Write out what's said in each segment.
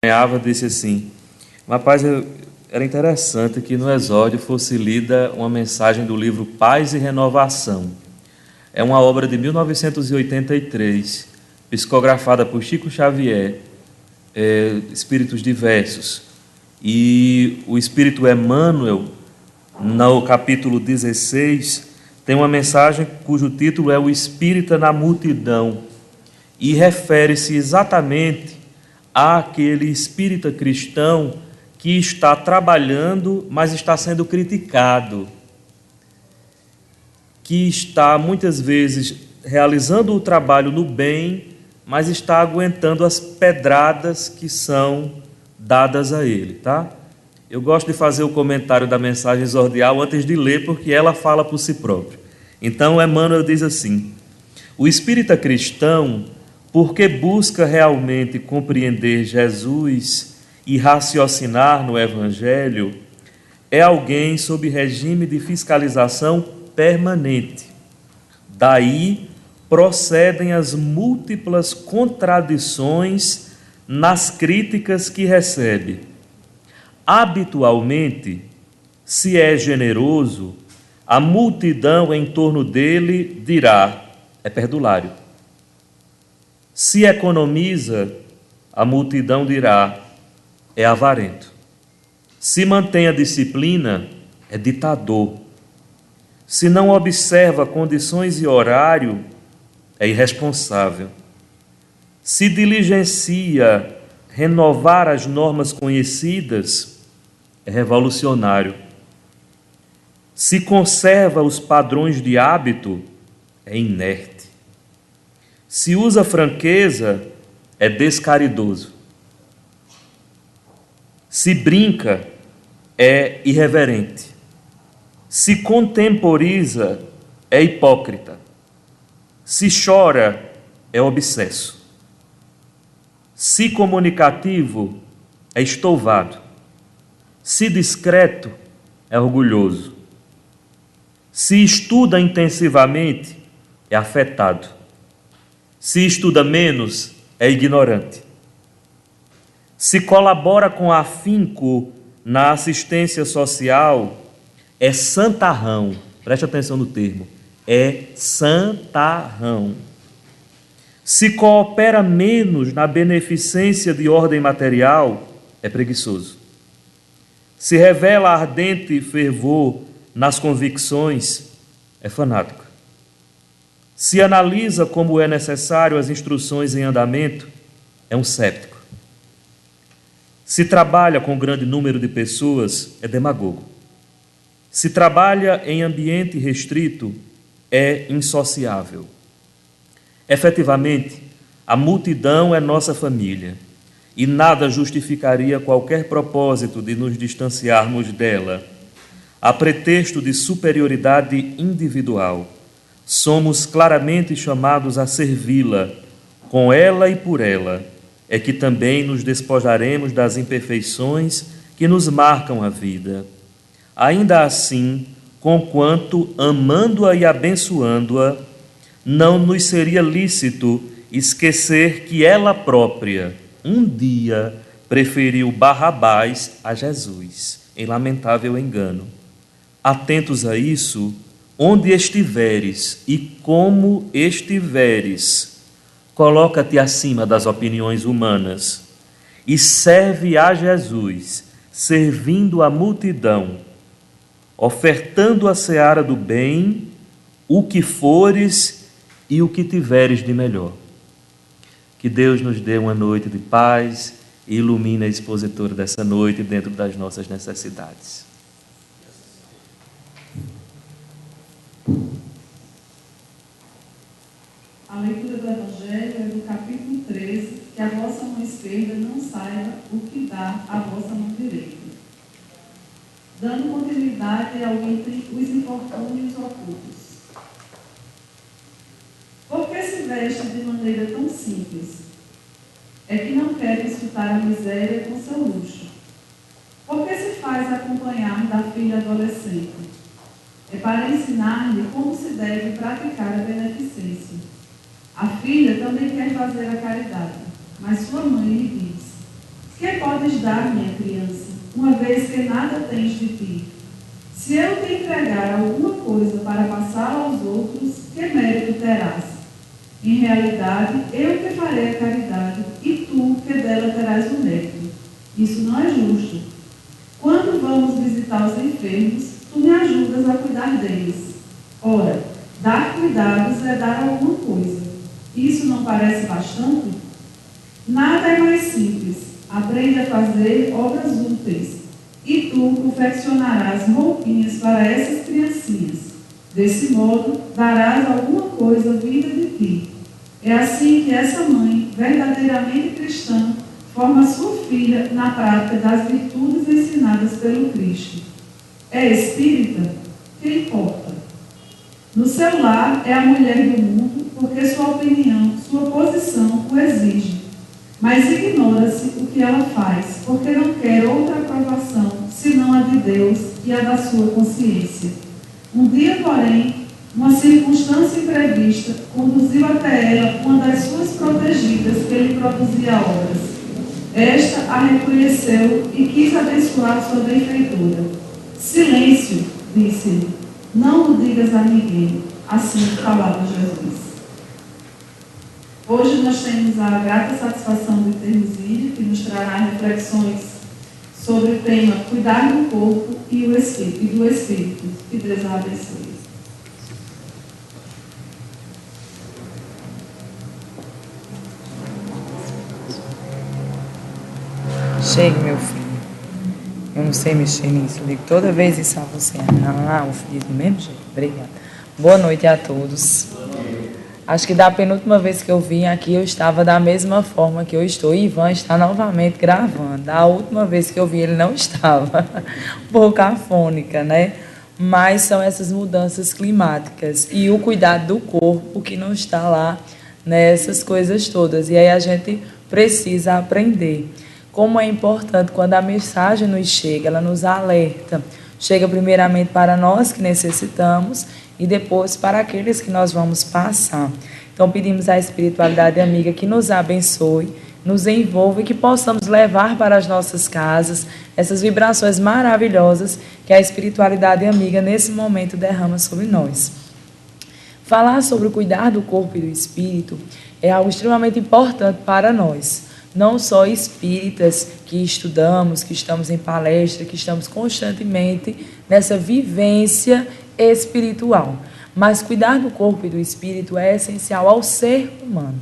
acompanhava disse assim: rapaz, era interessante que no exórdio fosse lida uma mensagem do livro Paz e Renovação. É uma obra de 1983, psicografada por Chico Xavier, Espíritos Diversos. E o Espírito Emmanuel, no capítulo 16, tem uma mensagem cujo título é O Espírita na Multidão, e refere-se exatamente àquele espírita cristão que está trabalhando, mas está sendo criticado, que está muitas vezes realizando o trabalho no bem, mas está aguentando as pedradas que são dadas a ele, tá? Eu gosto de fazer o comentário da mensagem exordial antes de ler, porque ela fala por si própria. Então, Emmanuel diz assim: o espírita cristão, porque busca realmente compreender Jesus e raciocinar no Evangelho, é alguém sob regime de fiscalização permanente. Daí procedem as múltiplas contradições nas críticas que recebe. Habitualmente, se é generoso, a multidão em torno dele dirá: é perdulário. Se economiza, a multidão dirá: é avarento. Se mantém a disciplina, é ditador. Se não observa condições e horário, é irresponsável. Se diligencia renovar as normas conhecidas, é revolucionário. Se conserva os padrões de hábito, é inerte. Se usa franqueza, é descaridoso. Se brinca, é irreverente. Se contemporiza, é hipócrita. Se chora, é obsesso. Se comunicativo, é estouvado. Se discreto, é orgulhoso. Se estuda intensivamente, é afetado. Se estuda menos, é ignorante. Se colabora com afinco na assistência social, é santarrão. Preste atenção no termo. É santarrão. Se coopera menos na beneficência de ordem material, é preguiçoso. Se revela ardente fervor nas convicções, é fanático. Se analisa como é necessário as instruções em andamento, é um séptico. Se trabalha com grande número de pessoas, é demagogo. Se trabalha em ambiente restrito, é insociável. Efetivamente, a multidão é nossa família, e nada justificaria qualquer propósito de nos distanciarmos dela, a pretexto de superioridade individual. Somos claramente chamados a servi-la, com ela e por ela, é que também nos despojaremos das imperfeições que nos marcam a vida. Ainda assim, conquanto amando-a e abençoando-a, não nos seria lícito esquecer que ela própria, um dia, preferiu Barrabás a Jesus, em lamentável engano. Atentos a isso, onde estiveres e como estiveres, coloca-te acima das opiniões humanas e serve a Jesus, servindo a multidão, ofertando a seara do bem, o que fores e o que tiveres de melhor. Que Deus nos dê uma noite de paz e ilumine a expositora dessa noite dentro das nossas necessidades. A leitura do Evangelho é do capítulo 13, que a vossa mão esquerda não saiba o que dá a vossa mão direita. Dando continuidade ao entre os infortúnios ocultos. Por que se veste de maneira tão simples? É que não quer escutar a miséria com seu luxo. Por que se faz acompanhar da filha adolescente? É para ensinar-lhe como se deve praticar a beneficência. A filha também quer fazer a caridade, mas sua mãe lhe diz: Que podes dar, minha criança, uma vez que nada tens de ti? Se eu te entregar alguma coisa para passar aos outros, que mérito terás? Em realidade, eu te farei a caridade, e tu que dela terás o mérito. Isso não é justo. Quando vamos visitar os enfermos, tu me ajudas a cuidar deles. Ora, dar cuidados é dar alguma coisa. Isso não parece bastante? Nada é mais simples. Aprende a fazer obras úteis, e tu confeccionarás roupinhas para essas criancinhas. Desse modo, darás alguma coisa vinda de ti. É assim que essa mãe, verdadeiramente cristã, forma sua filha na prática das virtudes ensinadas pelo Cristo. É espírita? Que importa? No seu lar é a mulher do mundo, porque sua opinião, sua posição o exige. Mas ignora-se o que ela faz, porque não quer outra aprovação, senão a de Deus e a da sua consciência. Um dia, porém, uma circunstância imprevista conduziu até ela uma das suas protegidas que lhe produzia obras. Esta a reconheceu e quis abençoar sua benfeitora. Silêncio, disse-lhe, não o digas a ninguém. Assim falava Jesus. Hoje nós temos a grata satisfação de termos Ídia, que nos trará reflexões sobre o tema cuidar do corpo e do espírito. Que Deus a abençoe. Chegue, meu filho. Eu não sei mexer nisso. Eu digo toda vez isso a você. Não, filho, do mesmo jeito. Obrigada. Boa noite a todos. Acho que da penúltima vez que eu vim aqui, eu estava da mesma forma que eu estou. Ivan está novamente gravando. Da última vez que eu vim, ele não estava. Um pouco afônica, né? Mas são essas mudanças climáticas. E o cuidado do corpo que não está lá nessas coisas todas. E aí a gente precisa aprender. Como é importante quando a mensagem nos chega, ela nos alerta. Chega primeiramente para nós que necessitamos e depois para aqueles que nós vamos passar. Então pedimos à espiritualidade amiga que nos abençoe, nos envolva e que possamos levar para as nossas casas essas vibrações maravilhosas que a espiritualidade amiga nesse momento derrama sobre nós. Falar sobre o cuidar do corpo e do espírito é algo extremamente importante para nós. Não só espíritas que estudamos, que estamos em palestra, que estamos constantemente nessa vivência espiritual. Mas cuidar do corpo e do espírito é essencial ao ser humano.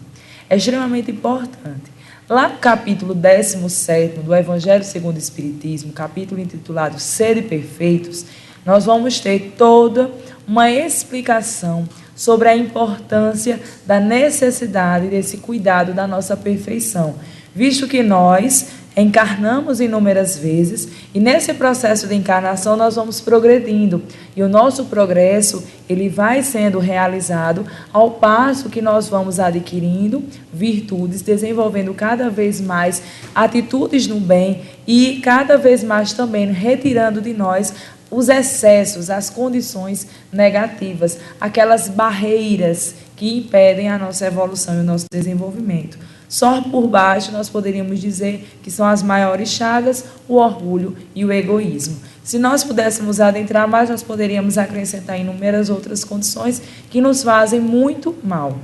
É extremamente importante. Lá no capítulo 17 do Evangelho segundo o Espiritismo, capítulo intitulado Sede Perfeitos, nós vamos ter toda uma explicação sobre a importância da necessidade desse cuidado da nossa perfeição, visto que nós encarnamos inúmeras vezes e nesse processo de encarnação nós vamos progredindo e o nosso progresso ele vai sendo realizado ao passo que nós vamos adquirindo virtudes, desenvolvendo cada vez mais atitudes no bem e cada vez mais também retirando de nós os excessos, as condições negativas, aquelas barreiras que impedem a nossa evolução e o nosso desenvolvimento. Só por baixo nós poderíamos dizer que são as maiores chagas, o orgulho e o egoísmo. Se nós pudéssemos adentrar mais, nós poderíamos acrescentar inúmeras outras condições que nos fazem muito mal,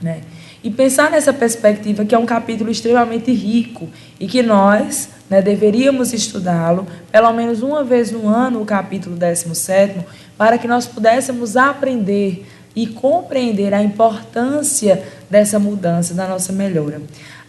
né? E pensar nessa perspectiva que é um capítulo extremamente rico e que nós deveríamos estudá-lo pelo menos uma vez no ano, o capítulo 17, para que nós pudéssemos aprender e compreender a importância dessa mudança, da nossa melhora.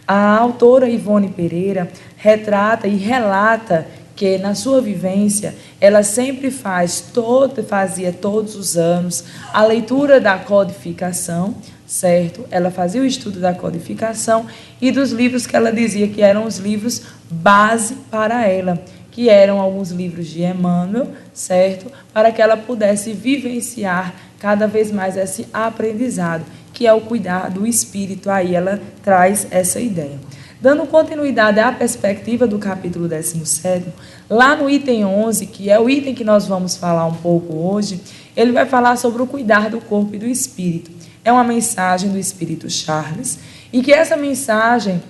A autora Ivone Pereira retrata e relata que na sua vivência ela sempre fazia todos os anos a leitura da codificação, certo? Ela fazia o estudo da codificação e dos livros que ela dizia que eram os livros base para ela, que eram alguns livros de Emmanuel, certo? Para que ela pudesse vivenciar cada vez mais esse aprendizado, que é o cuidar do espírito. Aí ela traz essa ideia. Dando continuidade à perspectiva do capítulo 17, lá no item 11, que é o item que nós vamos falar um pouco hoje, ele vai falar sobre o cuidar do corpo e do espírito. É uma mensagem do Espírito Charles, e que essa mensagem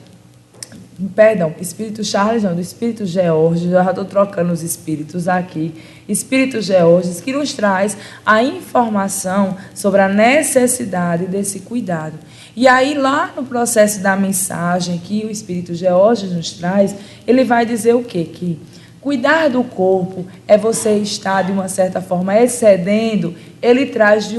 Perdão, espírito Charles não, do espírito Georges, eu já estou trocando os espíritos aqui, espírito Georges, que nos traz a informação sobre a necessidade desse cuidado. E aí, lá no processo da mensagem que o espírito Georges nos traz, ele vai dizer o quê? Que cuidar do corpo é você estar, de uma certa forma, excedendo. Ele traz em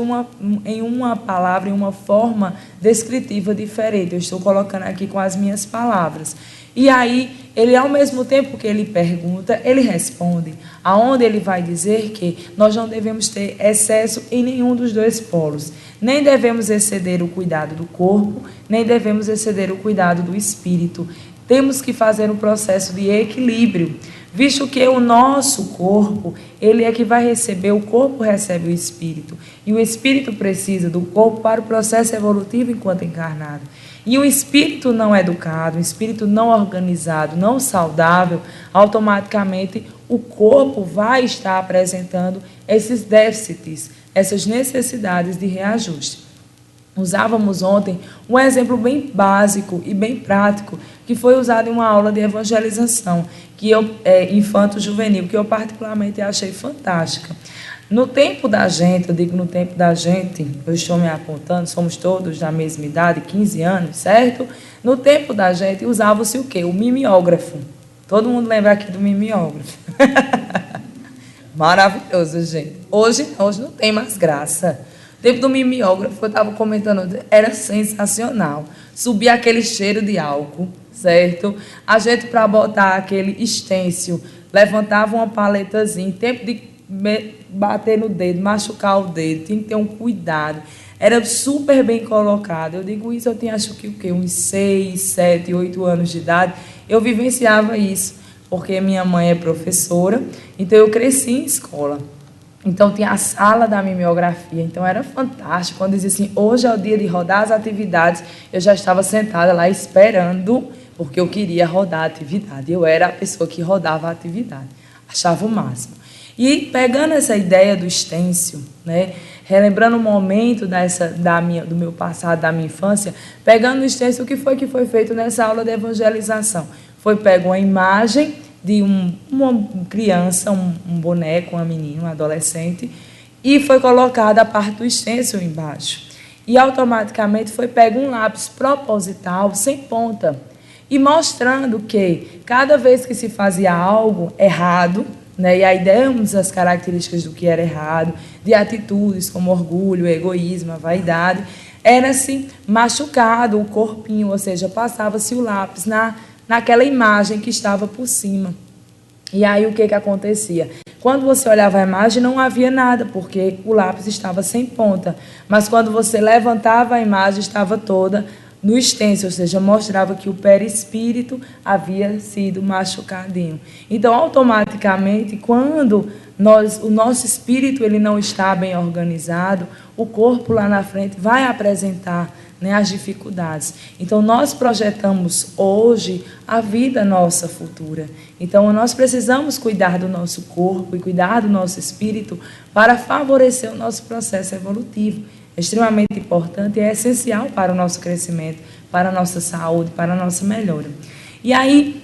uma palavra, em uma forma descritiva diferente. Eu estou colocando aqui com as minhas palavras. E aí, ele, ao mesmo tempo que ele pergunta, ele responde, aonde ele vai dizer que nós não devemos ter excesso em nenhum dos dois polos. Nem devemos exceder o cuidado do corpo, nem devemos exceder o cuidado do espírito. Temos que fazer um processo de equilíbrio, visto que o nosso corpo, ele é que vai receber, o corpo recebe o espírito, e o espírito precisa do corpo para o processo evolutivo enquanto encarnado. E o espírito não educado, o espírito não organizado, não saudável, automaticamente o corpo vai estar apresentando esses déficits, essas necessidades de reajuste. Usávamos ontem um exemplo bem básico e bem prático, que foi usado em uma aula de evangelização, infanto-juvenil, que eu particularmente achei fantástica. No tempo da gente, eu digo no tempo da gente, eu estou me apontando, somos todos da mesma idade, 15 anos, certo? No tempo da gente, usava-se o quê? O mimeógrafo. Todo mundo lembra aqui do mimeógrafo. Maravilhoso, gente. Hoje não tem mais graça. O tempo do mimeógrafo, eu estava comentando, era sensacional. Subia aquele cheiro de álcool, certo? A gente, para botar aquele estêncil, levantava uma paletazinha, tempo de bater no dedo, machucar o dedo, tinha que ter um cuidado. Era super bem colocado. Eu digo isso, eu tinha, acho que o quê? Uns 6, 7, 8 anos de idade. Eu vivenciava isso, porque minha mãe é professora, então eu cresci em escola. Então, tinha a sala da mimeografia. Então, era fantástico. Quando dizia assim, hoje é o dia de rodar as atividades, eu já estava sentada lá esperando, porque eu queria rodar a atividade. Eu era a pessoa que rodava a atividade. Achava o máximo. E, pegando essa ideia do estêncil, né, relembrando o momento do meu passado, da minha infância, pegando o estêncil, o que foi feito nessa aula de evangelização? Foi pego uma imagem de uma criança, um boneco, uma menina, um adolescente, e foi colocada a parte do estêncil embaixo. E automaticamente foi pego um lápis proposital, sem ponta, e mostrando que cada vez que se fazia algo errado, né, e aí demos as características do que era errado, de atitudes como orgulho, egoísmo, vaidade, era-se machucado o corpinho, ou seja, passava-se o lápis naquela imagem que estava por cima. E aí o que acontecia? Quando você olhava a imagem não havia nada, porque o lápis estava sem ponta. Mas quando você levantava a imagem, estava toda no estêncil, ou seja, mostrava que o perispírito havia sido machucadinho. Então, automaticamente, quando o nosso espírito ele não está bem organizado, o corpo lá na frente vai apresentar, né, as dificuldades. Então, nós projetamos hoje a vida nossa futura. Então, nós precisamos cuidar do nosso corpo e cuidar do nosso espírito para favorecer o nosso processo evolutivo. É extremamente importante e é essencial para o nosso crescimento, para a nossa saúde, para a nossa melhora. E aí,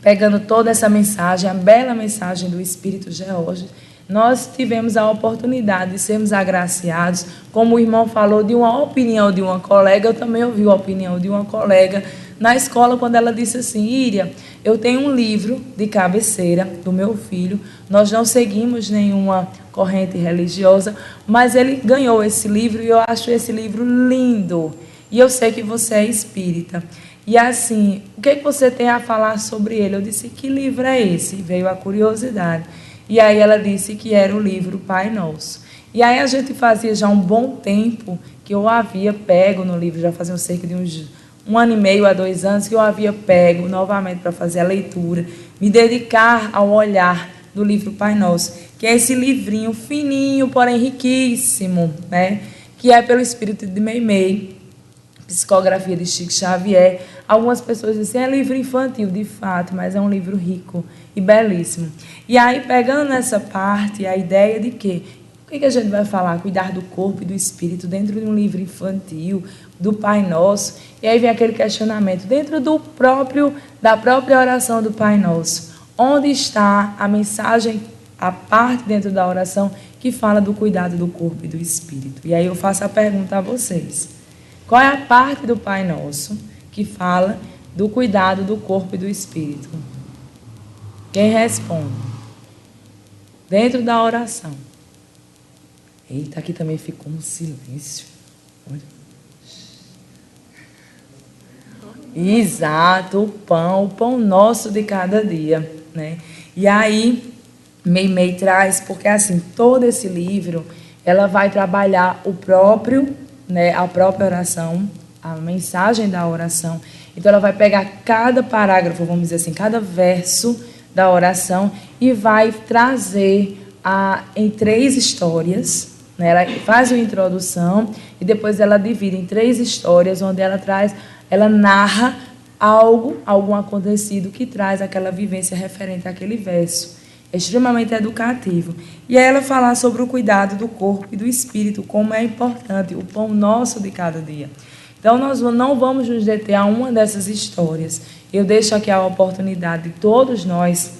pegando toda essa mensagem, a bela mensagem do Espírito Georges, nós tivemos a oportunidade de sermos agraciados, como o irmão falou, de uma opinião de uma colega. Eu também ouvi a opinião de uma colega na escola, quando ela disse assim: Íria, eu tenho um livro de cabeceira do meu filho, nós não seguimos nenhuma corrente religiosa, mas ele ganhou esse livro e eu acho esse livro lindo, e eu sei que você é espírita. E assim, o que você tem a falar sobre ele? Eu disse: que livro é esse? Veio a curiosidade. E aí ela disse que era o livro Pai Nosso. E aí a gente fazia já um bom tempo que eu havia pego no livro, já fazia cerca de uns 1 ano e meio a 2 anos, que eu havia pego novamente para fazer a leitura, me dedicar ao olhar do livro Pai Nosso, que é esse livrinho fininho, porém riquíssimo, né? Que é pelo espírito de Meimei, psicografia de Chico Xavier. Algumas pessoas dizem, é livro infantil, de fato, mas é um livro rico e belíssimo. E aí, pegando nessa parte, a ideia de que o que a gente vai falar? Cuidar do corpo e do espírito dentro de um livro infantil, do Pai Nosso, e aí vem aquele questionamento, dentro da própria oração do Pai Nosso, onde está a mensagem, a parte dentro da oração que fala do cuidado do corpo e do espírito? E aí eu faço a pergunta a vocês, qual é a parte do Pai Nosso que fala do cuidado do corpo e do espírito? Quem responde? Dentro da oração. Eita, aqui também ficou um silêncio. Olha. Exato, o pão nosso de cada dia, né? E aí, Meimei traz, porque assim, todo esse livro, ela vai trabalhar o próprio, né, a própria oração, a mensagem da oração. Então, ela vai pegar cada parágrafo, vamos dizer assim, cada verso da oração e vai trazer em 3 histórias, né? Ela faz uma introdução e depois ela divide em 3 histórias, onde ela narra algum acontecido que traz aquela vivência referente àquele verso. É extremamente educativo. E aí ela fala sobre o cuidado do corpo e do espírito, como é importante, o pão nosso de cada dia. Então, nós não vamos nos deter a uma dessas histórias. Eu deixo aqui a oportunidade de todos nós,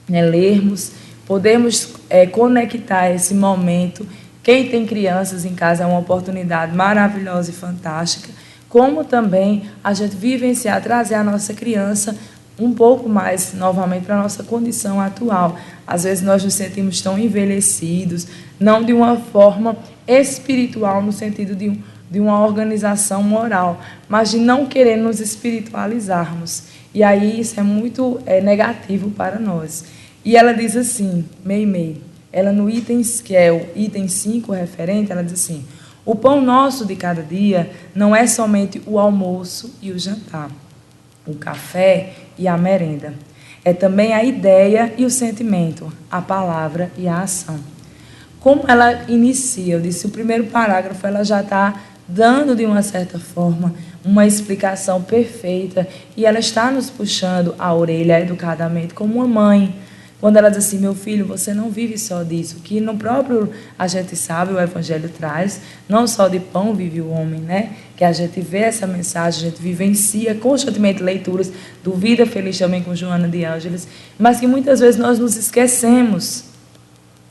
né, lermos, podemos conectar esse momento. Quem tem crianças em casa é uma oportunidade maravilhosa e fantástica, como também a gente vivenciar, trazer a nossa criança um pouco mais, novamente, para a nossa condição atual. Às vezes nós nos sentimos tão envelhecidos, não de uma forma espiritual, no sentido de uma organização moral, mas de não querer nos espiritualizarmos. E aí isso é muito negativo para nós. E ela diz assim, Meimei, ela no item, que é o item 5 referente, ela diz assim, o pão nosso de cada dia não é somente o almoço e o jantar, o café e a merenda. É também a ideia e o sentimento, a palavra e a ação. Como ela inicia, eu disse, o primeiro parágrafo, ela já está dando, de uma certa forma, uma explicação perfeita, e ela está nos puxando a orelha educadamente, como uma mãe. Quando ela diz assim, meu filho, você não vive só disso, que no próprio, a gente sabe, o Evangelho traz, não só de pão vive o homem, né? Que a gente vê essa mensagem, a gente vivencia constantemente leituras do Vida Feliz também com Joana de Ângeles, mas que muitas vezes nós nos esquecemos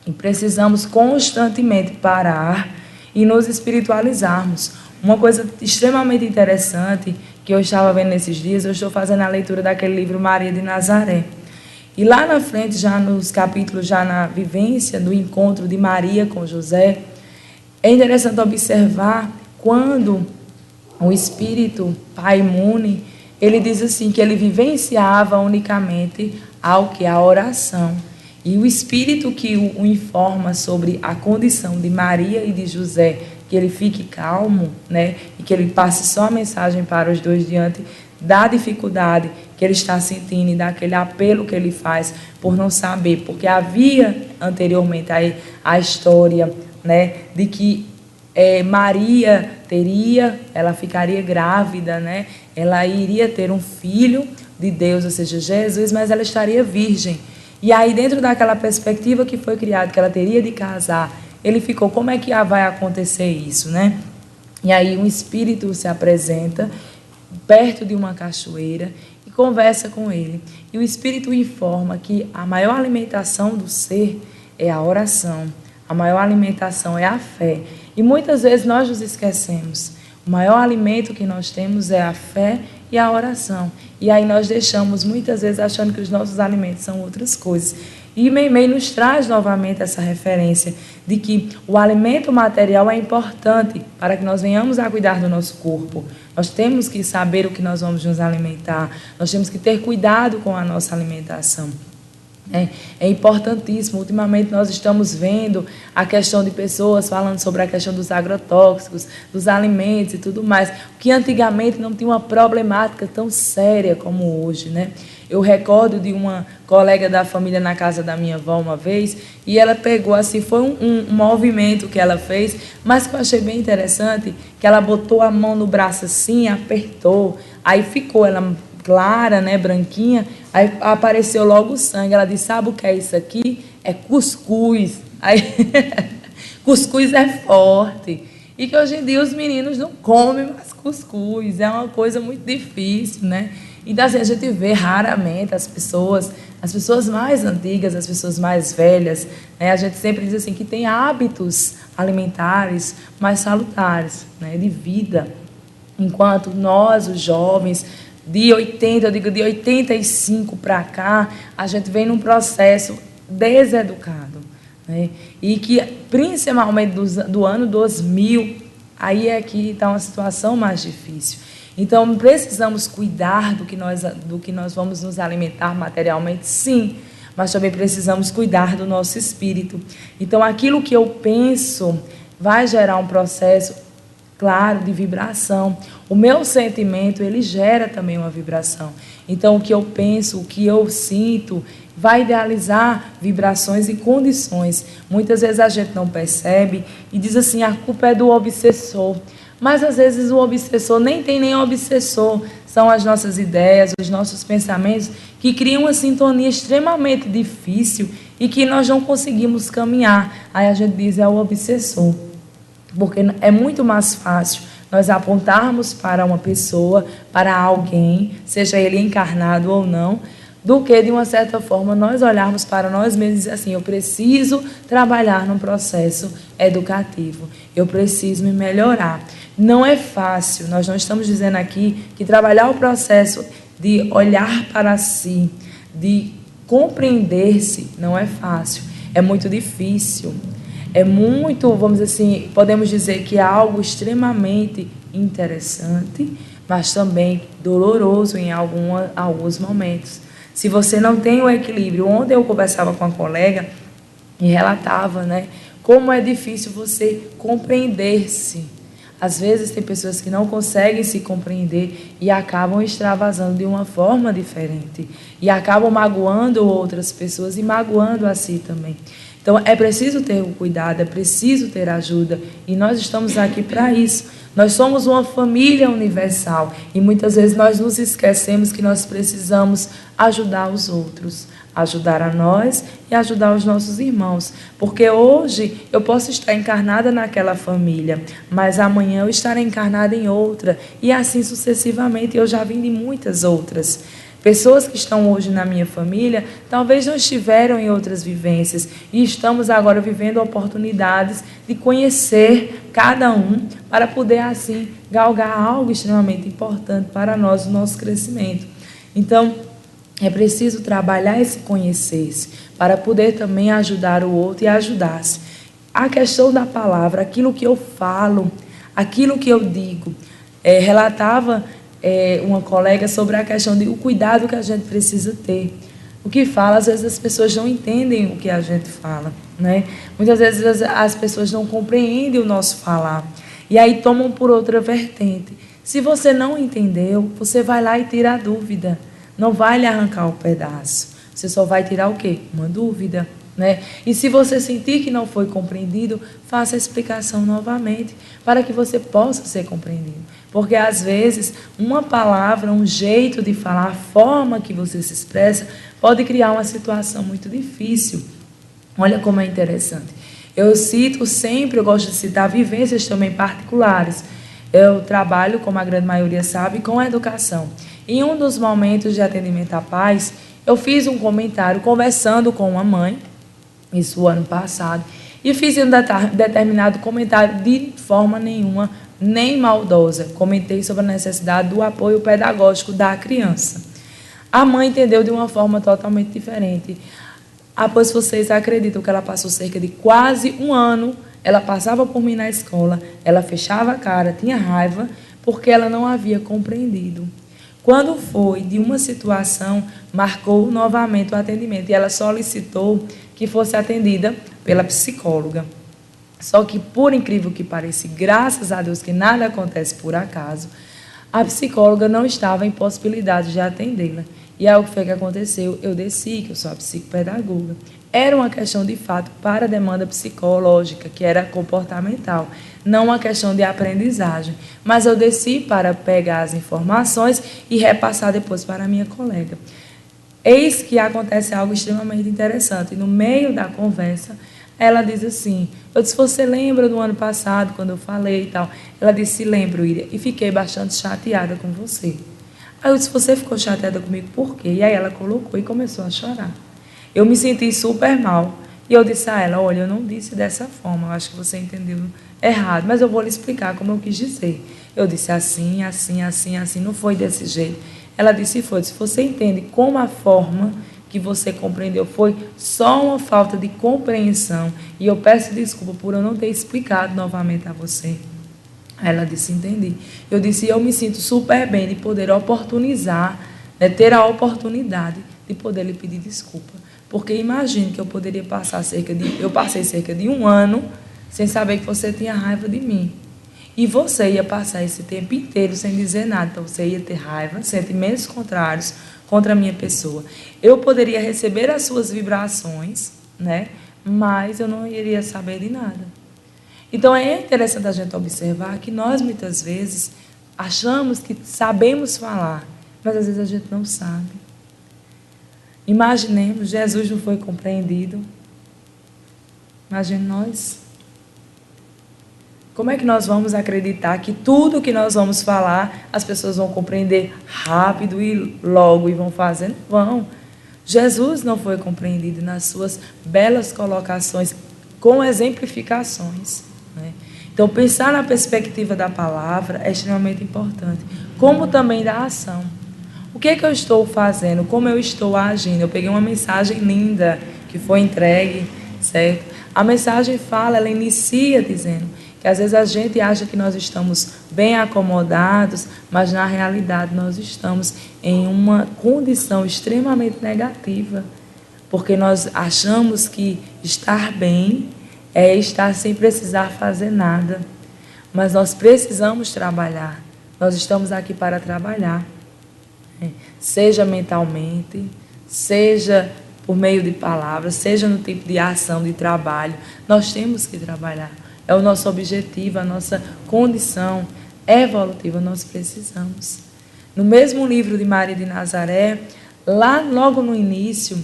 e precisamos constantemente parar e nos espiritualizarmos. Uma coisa extremamente interessante que eu estava vendo nesses dias, eu estou fazendo a leitura daquele livro Maria de Nazaré. E lá na frente, já nos capítulos, já na vivência do encontro de Maria com José, é interessante observar quando o Espírito Pai Imune, ele diz assim, que ele vivenciava unicamente a oração. E o Espírito que o informa sobre a condição de Maria e de José, que ele fique calmo, né, e que ele passe só a mensagem para os dois diante da dificuldade que ele está sentindo e daquele apelo que ele faz por não saber, porque havia anteriormente aí a história, né, de que Maria ela ficaria grávida, né, ela iria ter um filho de Deus, ou seja, Jesus, mas ela estaria virgem. E aí, dentro daquela perspectiva que foi criada, que ela teria de casar, ele ficou, como é que vai acontecer isso, né? E aí um espírito se apresenta perto de uma cachoeira e conversa com ele. E o espírito informa que a maior alimentação do ser é a oração, a maior alimentação é a fé. E muitas vezes nós nos esquecemos. O maior alimento que nós temos é a fé e a oração. E aí nós deixamos, muitas vezes, achando que os nossos alimentos são outras coisas. E Meimei nos traz novamente essa referência de que o alimento material é importante para que nós venhamos a cuidar do nosso corpo. Nós temos que saber o que nós vamos nos alimentar. Nós temos que ter cuidado com a nossa alimentação. É importantíssimo. Ultimamente nós estamos vendo a questão de pessoas falando sobre a questão dos agrotóxicos, dos alimentos e tudo mais, que antigamente não tinha uma problemática tão séria como hoje, né? Eu recordo de uma colega da família na casa da minha avó uma vez, e ela pegou assim, foi um movimento que ela fez, mas que eu achei bem interessante, que ela botou a mão no braço assim, apertou, aí ficou ela clara, né, branquinha, aí apareceu logo o sangue. Ela disse, sabe o que é isso aqui? É cuscuz. Aí, cuscuz é forte. E que hoje em dia os meninos não comem mais cuscuz, é uma coisa muito difícil, né? Então, assim, a gente vê raramente as pessoas mais antigas, as pessoas mais velhas, né? A gente sempre diz assim que tem hábitos alimentares mais salutares, né? De vida. Enquanto nós, os jovens, de 85 para cá, a gente vem num processo deseducado, né? E que, principalmente do ano 2000, aí é que está uma situação mais difícil. Então, precisamos cuidar do que nós vamos nos alimentar materialmente, sim, mas também precisamos cuidar do nosso espírito. Então, aquilo que eu penso vai gerar um processo, claro, de vibração. O meu sentimento, ele gera também uma vibração. Então, o que eu penso, o que eu sinto, vai idealizar vibrações e condições. Muitas vezes a gente não percebe e diz assim, a culpa é do obsessor. Mas, às vezes, o obsessor nem tem nem obsessor. São as nossas ideias, os nossos pensamentos, que criam uma sintonia extremamente difícil e que nós não conseguimos caminhar. Aí a gente diz, é o obsessor. Porque é muito mais fácil nós apontarmos para uma pessoa, para alguém, seja ele encarnado ou não, do que, de uma certa forma, nós olharmos para nós mesmos e dizer assim, eu preciso trabalhar num processo educativo, eu preciso me melhorar. Não é fácil, nós não estamos dizendo aqui que trabalhar o processo de olhar para si, de compreender-se, não é fácil, é muito difícil. É muito, vamos dizer assim, podemos dizer que é algo extremamente interessante, mas também doloroso em alguns momentos. Se você não tem o equilíbrio, ontem eu conversava com uma colega e relatava, né, como é difícil você compreender-se. Às vezes tem pessoas que não conseguem se compreender e acabam extravasando de uma forma diferente. E acabam magoando outras pessoas e magoando a si também. Então, é preciso ter o cuidado, é preciso ter ajuda. E nós estamos aqui para isso. Nós somos uma família universal. E muitas vezes nós nos esquecemos que nós precisamos ajudar os outros. Ajudar a nós e ajudar os nossos irmãos. Porque hoje eu posso estar encarnada naquela família, mas amanhã eu estarei encarnada em outra. E assim sucessivamente. Eu já vim de muitas outras. Pessoas que estão hoje na minha família, talvez não estiveram em outras vivências e estamos agora vivendo oportunidades de conhecer cada um para poder, assim, galgar algo extremamente importante para nós, o nosso crescimento. Então, é preciso trabalhar esse conhecer-se para poder também ajudar o outro e ajudar-se. A questão da palavra, aquilo que eu falo, aquilo que eu digo, relatava uma colega sobre a questão do cuidado que a gente precisa ter. O que fala, às vezes as pessoas não entendem o que a gente fala, né? Muitas vezes as pessoas não compreendem o nosso falar e aí tomam por outra vertente. Se você não entendeu, você vai lá e tira a dúvida. Não vai lhe arrancar o pedaço. Você só vai tirar o quê? Uma dúvida, né? E se você sentir que não foi compreendido, faça a explicação novamente para que você possa ser compreendido. Porque, às vezes, uma palavra, um jeito de falar, a forma que você se expressa, pode criar uma situação muito difícil. Olha como é interessante. Eu cito sempre, eu gosto de citar vivências também particulares. Eu trabalho, como a grande maioria sabe, com a educação. Em um dos momentos de atendimento à paz, eu fiz um comentário conversando com uma mãe, isso ano passado, e fiz um determinado comentário de forma nenhuma, nem maldosa. Comentei sobre a necessidade do apoio pedagógico da criança. A mãe entendeu de uma forma totalmente diferente. Pois vocês acreditam que ela passou cerca de quase um ano, ela passava por mim na escola, ela fechava a cara, tinha raiva, porque ela não havia compreendido. Quando foi de uma situação, marcou novamente o atendimento e ela solicitou que fosse atendida pela psicóloga. Só que, por incrível que pareça, graças a Deus que nada acontece por acaso, a psicóloga não estava em possibilidade de atendê-la. E aí o que foi que aconteceu? Eu desci, que eu sou a psicopedagoga. Era uma questão de fato para a demanda psicológica, que era comportamental, não uma questão de aprendizagem. Mas eu desci para pegar as informações e repassar depois para a minha colega. Eis que acontece algo extremamente interessante. No meio da conversa, Ela diz assim, eu disse, você lembra do ano passado, quando eu falei e tal? Ela disse, lembro, Iria, e fiquei bastante chateada com você. Aí eu disse, você ficou chateada comigo por quê? E aí ela colocou e começou a chorar. Eu me senti super mal. E eu disse a ela, olha, eu não disse dessa forma, eu acho que você entendeu errado, mas eu vou lhe explicar como eu quis dizer. Eu disse assim, assim, assim, assim, não foi desse jeito. Ela disse, foi, se você entende como a forma que você compreendeu foi só uma falta de compreensão, e eu peço desculpa por eu não ter explicado novamente a você. Ela disse, entendi. Eu disse, eu me sinto super bem de poder oportunizar, né, ter a oportunidade de poder lhe pedir desculpa. Porque imagine que eu poderia passar eu passei cerca de 1 ano sem saber que você tinha raiva de mim. E você ia passar esse tempo inteiro sem dizer nada. Então você ia ter raiva, sentimentos contrários contra a minha pessoa. Eu poderia receber as suas vibrações, né? Mas eu não iria saber de nada. Então é interessante a gente observar que nós muitas vezes achamos que sabemos falar, mas às vezes a gente não sabe. Imaginemos, Jesus não foi compreendido. Imagine nós. Como é que nós vamos acreditar que tudo que nós vamos falar, as pessoas vão compreender rápido e logo e vão fazer? Não vão. Jesus não foi compreendido nas suas belas colocações, com exemplificações, né? Então, pensar na perspectiva da palavra é extremamente importante, como também da ação. O que é que eu estou fazendo? Como eu estou agindo? Eu peguei uma mensagem linda que foi entregue, certo? A mensagem fala, ela inicia dizendo que às vezes a gente acha que nós estamos bem acomodados, mas na realidade nós estamos em uma condição extremamente negativa, porque nós achamos que estar bem é estar sem precisar fazer nada, mas nós precisamos trabalhar, nós estamos aqui para trabalhar. Seja mentalmente, seja por meio de palavras, seja no tipo de ação, de trabalho, nós temos que trabalhar. É o nosso objetivo, a nossa condição evolutiva, nós precisamos. No mesmo livro de Maria de Nazaré, lá logo no início,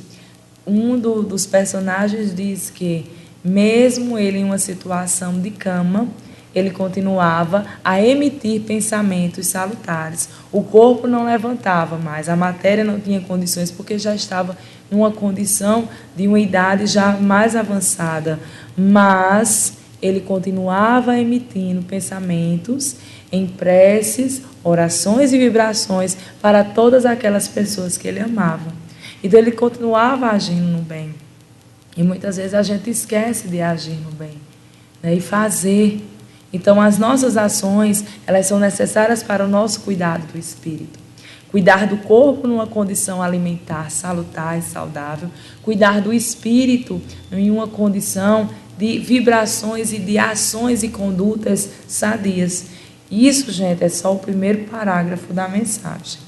dos personagens diz que, mesmo ele em uma situação de cama, ele continuava a emitir pensamentos salutares. O corpo não levantava mais, a matéria não tinha condições, porque já estava numa condição de uma idade já mais avançada. Mas ele continuava emitindo pensamentos em preces, orações e vibrações para todas aquelas pessoas que ele amava. Então ele continuava agindo no bem. E muitas vezes a gente esquece de agir no bem, né, e fazer. Então, as nossas ações, elas são necessárias para o nosso cuidado do espírito. Cuidar do corpo numa condição alimentar salutar e saudável. Cuidar do espírito em uma condição de vibrações e de ações e condutas sadias. Isso, gente, é só o primeiro parágrafo da mensagem,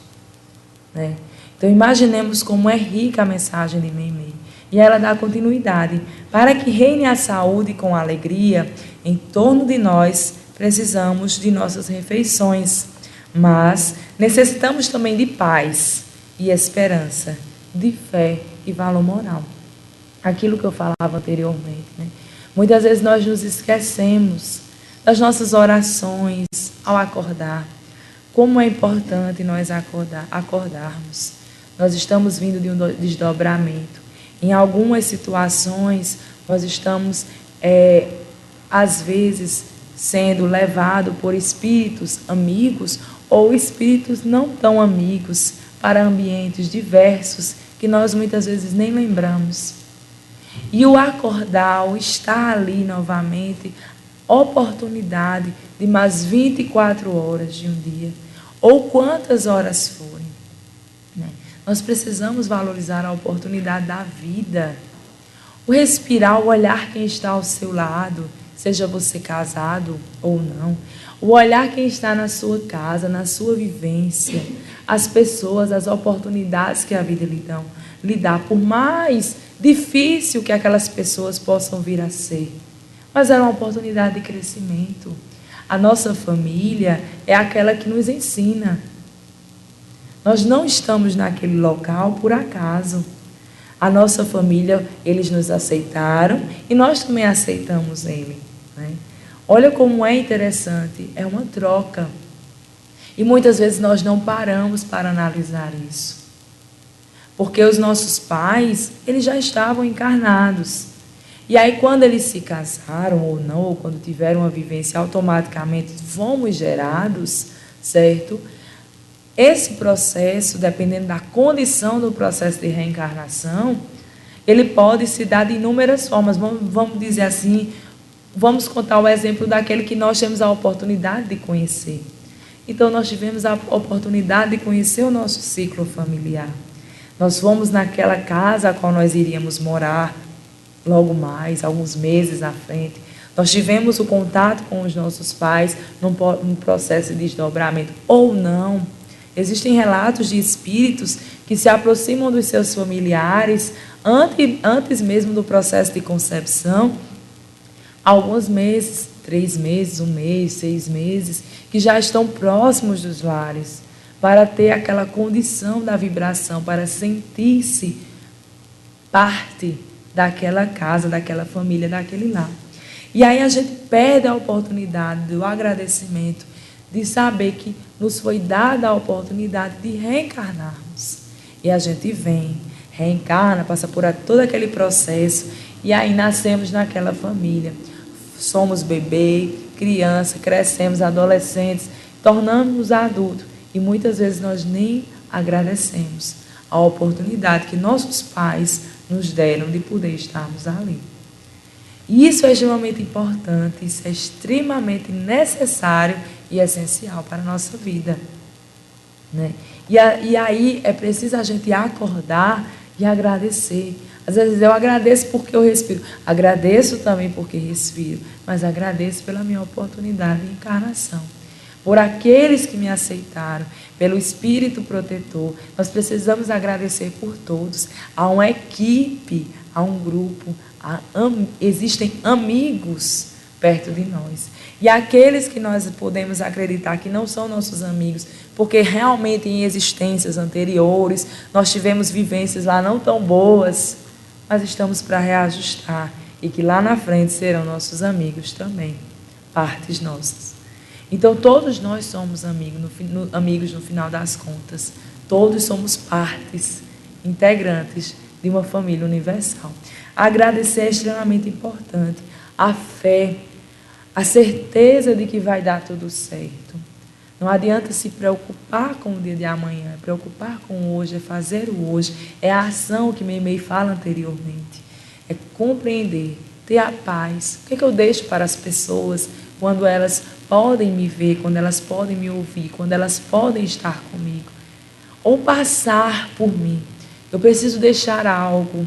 né? Então, imaginemos como é rica a mensagem de Meimei. E ela dá continuidade. Para que reine a saúde com alegria em torno de nós, precisamos de nossas refeições, mas necessitamos também de paz e esperança, de fé e valor moral. Aquilo que eu falava anteriormente, né? Muitas vezes nós nos esquecemos das nossas orações ao acordar. Como é importante nós acordarmos. Nós estamos vindo de um desdobramento. Em algumas situações, nós estamos, às vezes, sendo levados por espíritos amigos ou espíritos não tão amigos para ambientes diversos que nós muitas vezes nem lembramos. E o acordar, o estar ali novamente, oportunidade de mais 24 horas de um dia, ou quantas horas forem, né? Nós precisamos valorizar a oportunidade da vida. O respirar, o olhar quem está ao seu lado, seja você casado ou não. O olhar quem está na sua casa, na sua vivência. As pessoas, as oportunidades que a vida lhe dá, por mais difícil que aquelas pessoas possam vir a ser. Mas é uma oportunidade de crescimento. A nossa família é aquela que nos ensina. Nós não estamos naquele local por acaso. A nossa família, eles nos aceitaram e nós também aceitamos ele, né? Olha como é interessante, é uma troca. E muitas vezes nós não paramos para analisar isso. Porque os nossos pais, eles já estavam encarnados. E aí quando eles se casaram ou não, ou quando tiveram uma vivência, automaticamente fomos gerados, certo? Esse processo, dependendo da condição do processo de reencarnação, ele pode se dar de inúmeras formas. Vamos dizer assim, vamos contar o exemplo daquele que nós temos a oportunidade de conhecer. Então, nós tivemos a oportunidade de conhecer o nosso ciclo familiar. Nós fomos naquela casa a qual nós iríamos morar logo mais, alguns meses à frente. Nós tivemos o contato com os nossos pais num processo de desdobramento ou não. Existem relatos de espíritos que se aproximam dos seus familiares antes mesmo do processo de concepção, alguns meses, 3 meses, 1 mês, 6 meses, que já estão próximos dos lares, para ter aquela condição da vibração, para sentir-se parte daquela casa, daquela família, daquele lar. E aí a gente perde a oportunidade do agradecimento, de saber que nos foi dada a oportunidade de reencarnarmos. E a gente vem, reencarna, passa por todo aquele processo, e aí nascemos naquela família. Somos bebê, criança, crescemos, adolescentes, tornamos-nos adultos. E muitas vezes nós nem agradecemos a oportunidade que nossos pais nos deram de poder estarmos ali. E isso é extremamente importante, isso é extremamente necessário e essencial para a nossa vida, né? E aí é preciso a gente acordar e agradecer. Às vezes eu agradeço porque eu respiro, agradeço também porque respiro, mas agradeço pela minha oportunidade de encarnação, por aqueles que me aceitaram, pelo Espírito protetor. Nós precisamos agradecer por todos. Há uma equipe, há um grupo, existem amigos perto de nós. E aqueles que nós podemos acreditar que não são nossos amigos, porque realmente em existências anteriores nós tivemos vivências lá não tão boas, mas estamos para reajustar e que lá na frente serão nossos amigos também, partes nossas. Então todos nós somos amigos no final das contas. Todos somos partes integrantes de uma família universal. Agradecer é extremamente importante. A fé, a certeza de que vai dar tudo certo. Não adianta se preocupar com o dia de amanhã, é preocupar com o hoje, é fazer o hoje. É a ação que Meimei fala anteriormente. É compreender, ter a paz. O que é que eu deixo para as pessoas quando elas podem me ver, quando elas podem me ouvir, quando elas podem estar comigo? Ou passar por mim. Eu preciso deixar algo,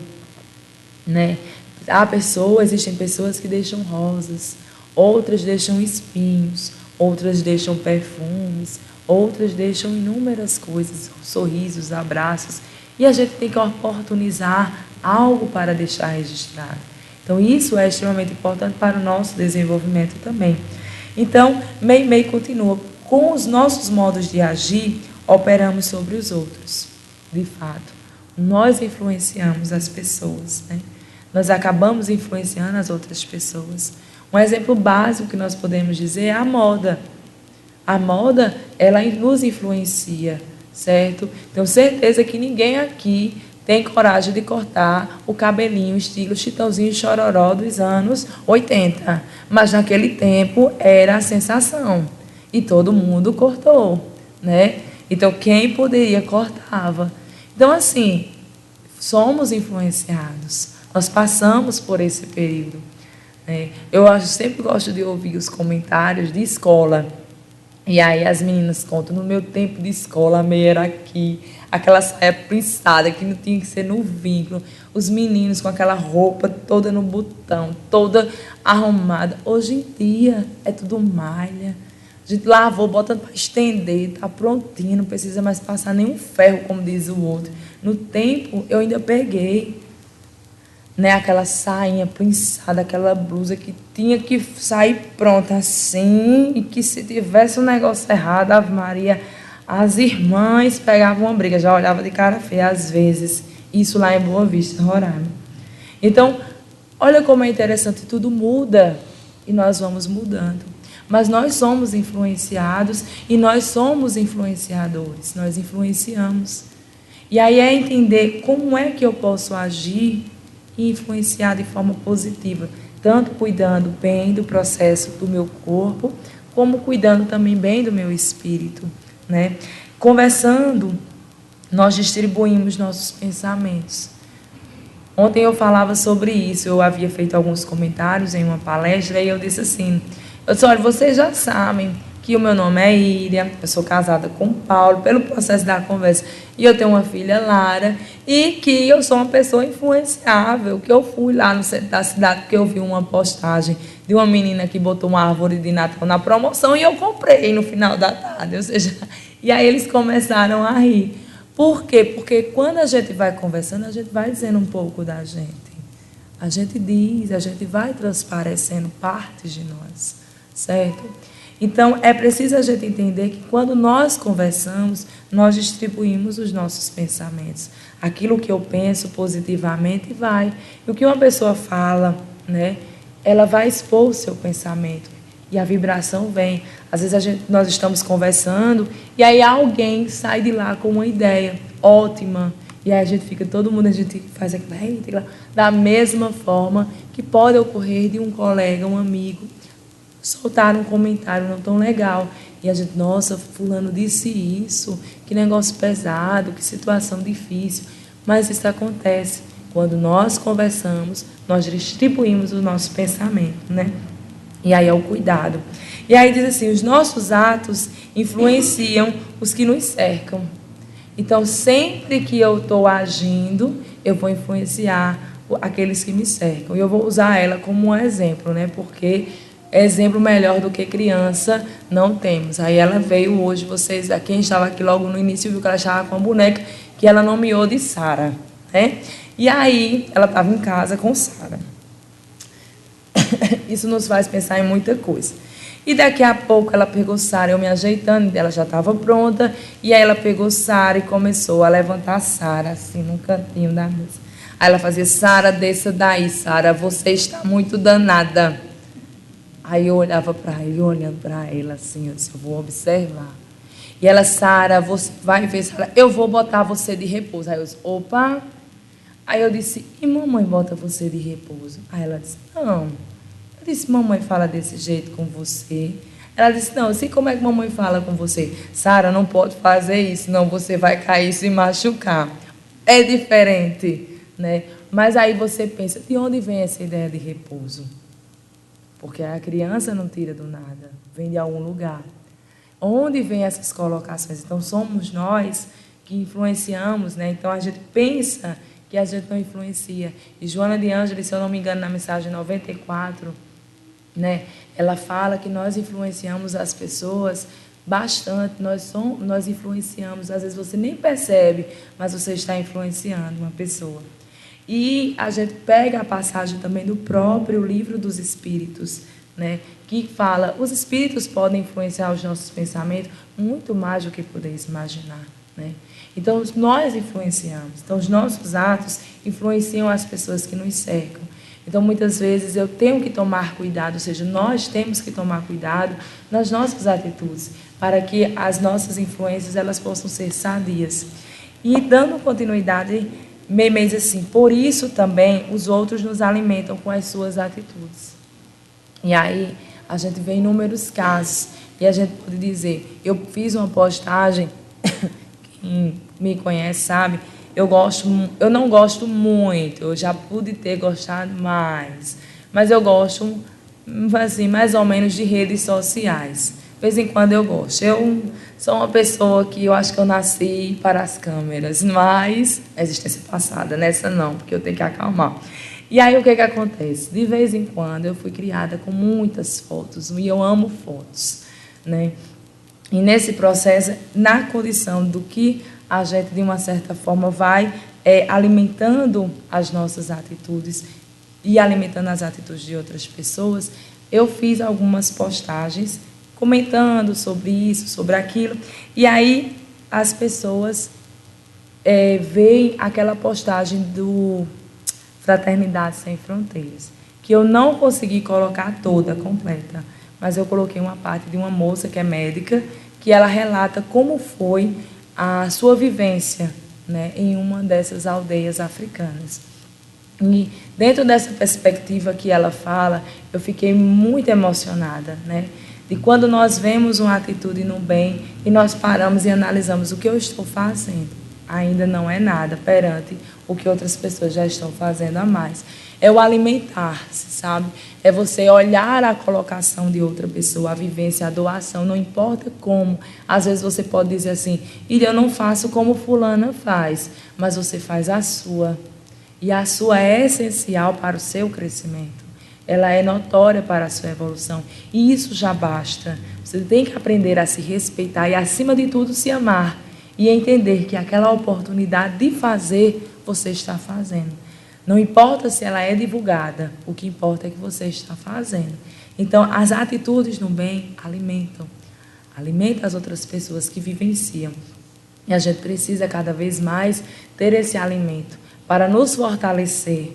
né? Existem pessoas que deixam rosas, outras deixam espinhos, outras deixam perfumes, outras deixam inúmeras coisas, sorrisos, abraços, e a gente tem que oportunizar algo para deixar registrado. Então isso é extremamente importante para o nosso desenvolvimento também. Então, Meimei continua, com os nossos modos de agir, operamos sobre os outros. De fato, nós influenciamos as pessoas, né? Nós acabamos influenciando as outras pessoas. Um exemplo básico que nós podemos dizer é a moda. A moda, ela nos influencia, certo? Tenho certeza que ninguém aqui tem coragem de cortar o cabelinho estilo Chitãozinho e Chororó dos anos 80. Mas naquele tempo era a sensação. E todo mundo cortou, né? Então quem poderia cortava. Então assim, somos influenciados. Nós passamos por esse período. Eu sempre gosto de ouvir os comentários de escola. E aí as meninas contam, no meu tempo de escola, a meia era aqui, aquela saia plissada, que não tinha que ser no vínculo. Os meninos com aquela roupa toda no botão, toda arrumada. Hoje em dia é tudo malha. A gente lavou, bota para estender, tá prontinho, não precisa mais passar nenhum ferro, como diz o outro. No tempo, eu ainda peguei, né, aquela sainha prensada, aquela blusa que tinha que sair pronta assim, e que se tivesse um negócio errado, Ave Maria, as irmãs pegavam uma briga, já olhava de cara feia às vezes, Isso lá em Boa Vista, Roraima. Então, olha como é interessante, tudo muda e nós vamos mudando. Mas nós somos influenciados e nós somos influenciadores, nós influenciamos. E aí é entender como é que eu posso agir e influenciar de forma positiva, tanto cuidando bem do processo do meu corpo, como cuidando também bem do meu espírito, né? Conversando, nós distribuímos nossos pensamentos. Ontem eu falava sobre isso, eu havia feito alguns comentários em uma palestra e eu disse assim, eu disse, olha, vocês já sabem que o meu nome é Íria, eu sou casada com Paulo, pelo processo da conversa, e eu tenho uma filha, Lara, e que eu sou uma pessoa influenciável, que eu fui lá no centro da cidade, porque eu vi uma postagem de uma menina que botou uma árvore de Natal na promoção, e eu comprei no final da tarde, ou seja, e aí eles começaram a rir. Por quê? Porque quando a gente vai conversando, a gente vai dizendo um pouco da gente. A gente diz, a gente vai transparecendo partes de nós, certo? Então, é preciso a gente entender que quando nós conversamos, nós distribuímos os nossos pensamentos. Aquilo que eu penso positivamente vai. E o que uma pessoa fala, né, ela vai expor o seu pensamento. E a vibração vem. Às vezes nós estamos conversando e aí alguém sai de lá com uma ideia ótima. E aí a gente fica, todo mundo, a gente faz aquilo, da mesma forma que pode ocorrer de um colega, um amigo, soltar um comentário não tão legal. E a gente, nossa, fulano disse isso, que negócio pesado, que situação difícil. Mas isso acontece. Quando nós conversamos, nós distribuímos o nosso pensamento, né? E aí é o cuidado. E aí diz assim, os nossos atos influenciam os que nos cercam. Então, sempre que eu estou agindo, eu vou influenciar aqueles que me cercam. E eu vou usar ela como um exemplo, né? Porque exemplo melhor do que criança não temos. Aí ela veio hoje, vocês, quem estava aqui logo no início, viu que ela estava com a boneca, que ela nomeou de Sara, né? E aí, ela estava em casa com Sara. Isso nos faz pensar em muita coisa. E daqui a pouco ela pegou Sara, eu me ajeitando, ela já estava pronta, e aí ela pegou Sara e começou a levantar Sara, assim, num cantinho da mesa. Aí ela fazia, Sara, desça daí, Sara, você está muito danada. Aí eu olhava para ele, olhando para ela, assim, eu disse, eu vou observar. E ela, Sara, você vai ver, Sara, eu vou botar você de repouso. Aí eu disse, opa. Aí eu disse, e mamãe bota você de repouso? Aí ela disse, não. Eu disse, mamãe fala desse jeito com você. Ela disse, não, assim como é que mamãe fala com você? Sara, não pode fazer isso, não, você vai cair e se machucar. É diferente, né? Mas aí você pensa, de onde vem essa ideia de repouso? Porque a criança não tira do nada, vem de algum lugar. Onde vem essas colocações? Então, somos nós que influenciamos, né? Então, a gente pensa que a gente não influencia. E Joana de Ângeles, se eu não me engano, na mensagem 94, né? Ela fala que nós influenciamos as pessoas bastante, nós influenciamos, às vezes você nem percebe, mas você está influenciando uma pessoa. E a gente pega a passagem também do próprio livro dos Espíritos, né, que fala, os Espíritos podem influenciar os nossos pensamentos muito mais do que podeis imaginar, né? Então, nós influenciamos. Então, os nossos atos influenciam as pessoas que nos cercam. Então, muitas vezes, eu tenho que tomar cuidado, ou seja, nós temos que tomar cuidado nas nossas atitudes, para que as nossas influências elas possam ser sadias. E, dando continuidade, Meimei diz assim, por isso também os outros nos alimentam com as suas atitudes. E aí, a gente vê inúmeros casos, e a gente pode dizer, eu fiz uma postagem, quem me conhece sabe, eu não gosto muito, eu já pude ter gostado mais, mas eu gosto, assim, mais ou menos de redes sociais. De vez em quando eu gosto. Eu sou uma pessoa que eu acho que eu nasci para as câmeras, mas a existência passada, nessa não, porque eu tenho que acalmar. E aí o que acontece? De vez em quando eu fui criada com muitas fotos, e eu amo fotos, né? E nesse processo, na condição do que a gente, de uma certa forma, vai alimentando as nossas atitudes e alimentando as atitudes de outras pessoas, eu fiz algumas postagens comentando sobre isso, sobre aquilo, e aí as pessoas veem aquela postagem do Fraternidade Sem Fronteiras, que eu não consegui colocar toda, completa, mas eu coloquei uma parte de uma moça que é médica, que ela relata como foi a sua vivência, né, em uma dessas aldeias africanas. E dentro dessa perspectiva que ela fala, eu fiquei muito emocionada, né? De quando nós vemos uma atitude no bem e nós paramos e analisamos o que eu estou fazendo. Ainda não é nada perante o que outras pessoas já estão fazendo a mais. É o alimentar-se, sabe? É você olhar a colocação de outra pessoa, a vivência, a doação, não importa como. Às vezes você pode dizer assim, eu não faço como fulana faz, mas você faz a sua. E a sua é essencial para o seu crescimento. Ela é notória para a sua evolução. E isso já basta. Você tem que aprender a se respeitar e, acima de tudo, se amar. E entender que aquela oportunidade de fazer, você está fazendo. Não importa se ela é divulgada, o que importa é que você está fazendo. Então, as atitudes no bem alimentam. Alimenta as outras pessoas que vivenciam. E a gente precisa cada vez mais ter esse alimento para nos fortalecer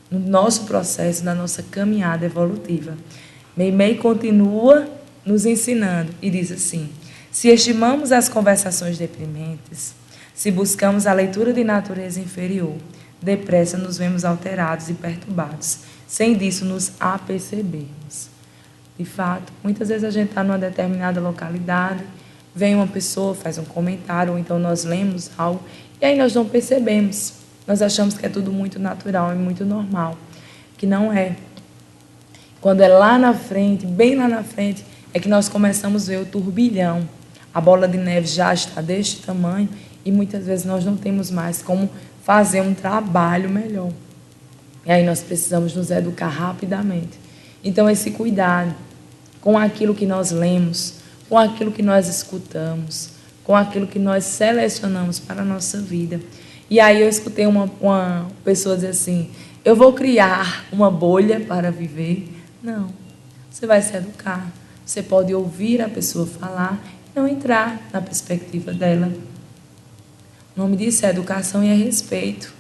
no nosso processo, na nossa caminhada evolutiva. Meimei continua nos ensinando e diz assim: se estimamos as conversações deprimentes, se buscamos a leitura de natureza inferior, depressa nos vemos alterados e perturbados, sem disso nos apercebermos. De fato, muitas vezes a gente está numa determinada localidade, vem uma pessoa, faz um comentário, ou então nós lemos algo, e aí nós não percebemos. Nós achamos que é tudo muito natural e muito normal, que não é. Quando é lá na frente, bem lá na frente, é que nós começamos a ver o turbilhão. A bola de neve já está deste tamanho e muitas vezes nós não temos mais como fazer um trabalho melhor. E aí nós precisamos nos educar rapidamente. Então, esse cuidado com aquilo que nós lemos, com aquilo que nós escutamos, com aquilo que nós selecionamos para a nossa vida. E aí eu escutei uma pessoa dizer assim, eu vou criar uma bolha para viver. Não, você vai se educar. Você pode ouvir a pessoa falar e não entrar na perspectiva dela. O nome disso é educação e é respeito.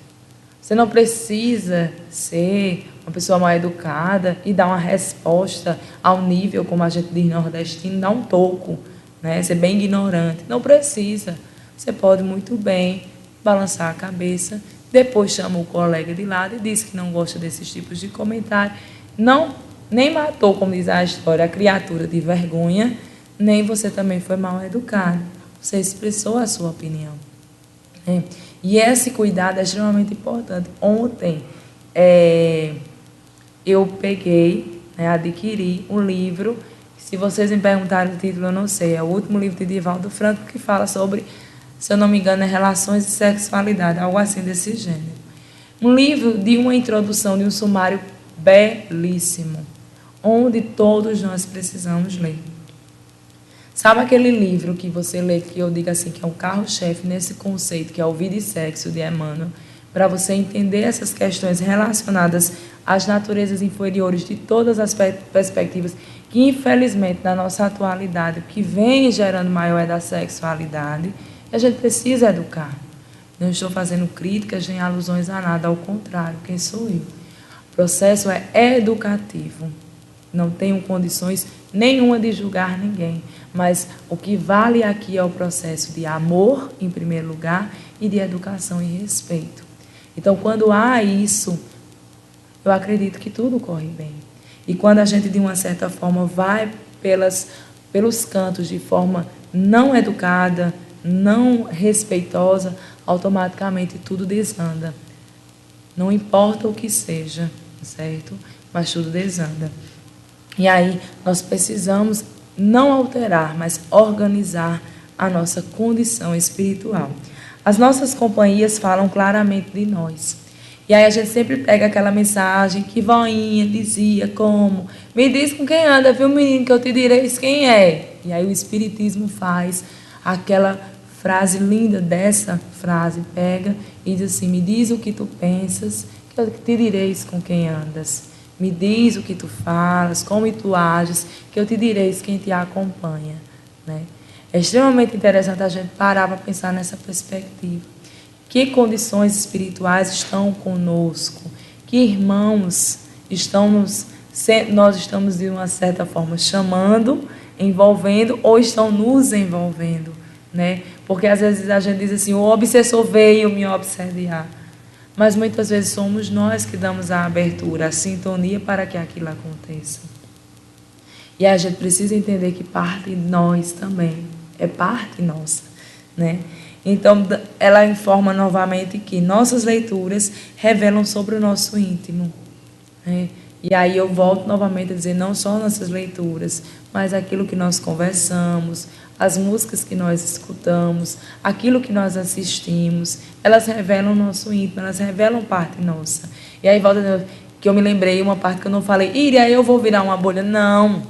Você não precisa ser uma pessoa mal educada e dar uma resposta ao nível, como a gente diz nordestino, dar um toco, né? Ser bem ignorante. Não precisa. Você pode muito bem balançar a cabeça, depois chama o colega de lado e diz que não gosta desses tipos de comentário. Não, nem matou, como diz a história, a criatura de vergonha, nem você também foi mal educado. Você expressou a sua opinião. E esse cuidado é extremamente importante. Ontem, eu peguei, adquiri um livro, se vocês me perguntarem o título, eu não sei, é o último livro de Divaldo Franco, que fala sobre, se eu não me engano, é relações e sexualidade, algo assim desse gênero. Um livro de uma introdução, de um sumário belíssimo, onde todos nós precisamos ler. Sabe aquele livro que você lê, que eu digo assim, que é um carro-chefe nesse conceito, que é o Vida e Sexo, de Emmanuel, para você entender essas questões relacionadas às naturezas inferiores de todas as perspectivas, que infelizmente na nossa atualidade, o que vem gerando maior é da sexualidade, e a gente precisa educar. Não estou fazendo críticas nem alusões a nada, ao contrário, quem sou eu? O processo é educativo. Não tenho condições nenhuma de julgar ninguém, mas o que vale aqui é o processo de amor, em primeiro lugar, e de educação e respeito. Então, quando há isso, eu acredito que tudo corre bem. E quando a gente, de uma certa forma, vai pelos cantos de forma não educada, não respeitosa, automaticamente tudo desanda. Não importa o que seja, certo? Mas tudo desanda. E aí nós precisamos não alterar, mas organizar a nossa condição espiritual. As nossas companhias falam claramente de nós. E aí a gente sempre pega aquela mensagem que voinha dizia como, me diz com quem anda, viu menino, que eu te direi quem é. E aí o Espiritismo faz aquela frase linda dessa frase, pega e diz assim, me diz o que tu pensas, que eu te direis com quem andas. Me diz o que tu falas, como tu ages, que eu te direis quem te acompanha. Né? É extremamente interessante a gente parar para pensar nessa perspectiva. que condições espirituais estão conosco, que irmãos nós estamos de uma certa forma chamando, envolvendo ou estão nos envolvendo, né? Porque às vezes a gente diz assim, o obsessor veio me obsediar, mas muitas vezes somos nós que damos a abertura, a sintonia para que aquilo aconteça. E a gente precisa entender que parte de nós também, é parte nossa, né? Então, ela informa novamente que nossas leituras revelam sobre o nosso íntimo, né? E aí eu volto novamente a dizer, não só nossas leituras, mas aquilo que nós conversamos, as músicas que nós escutamos, aquilo que nós assistimos, elas revelam o nosso íntimo, elas revelam parte nossa. E aí volta que eu me lembrei uma parte que eu não falei, Iria, eu vou virar uma bolha. Não.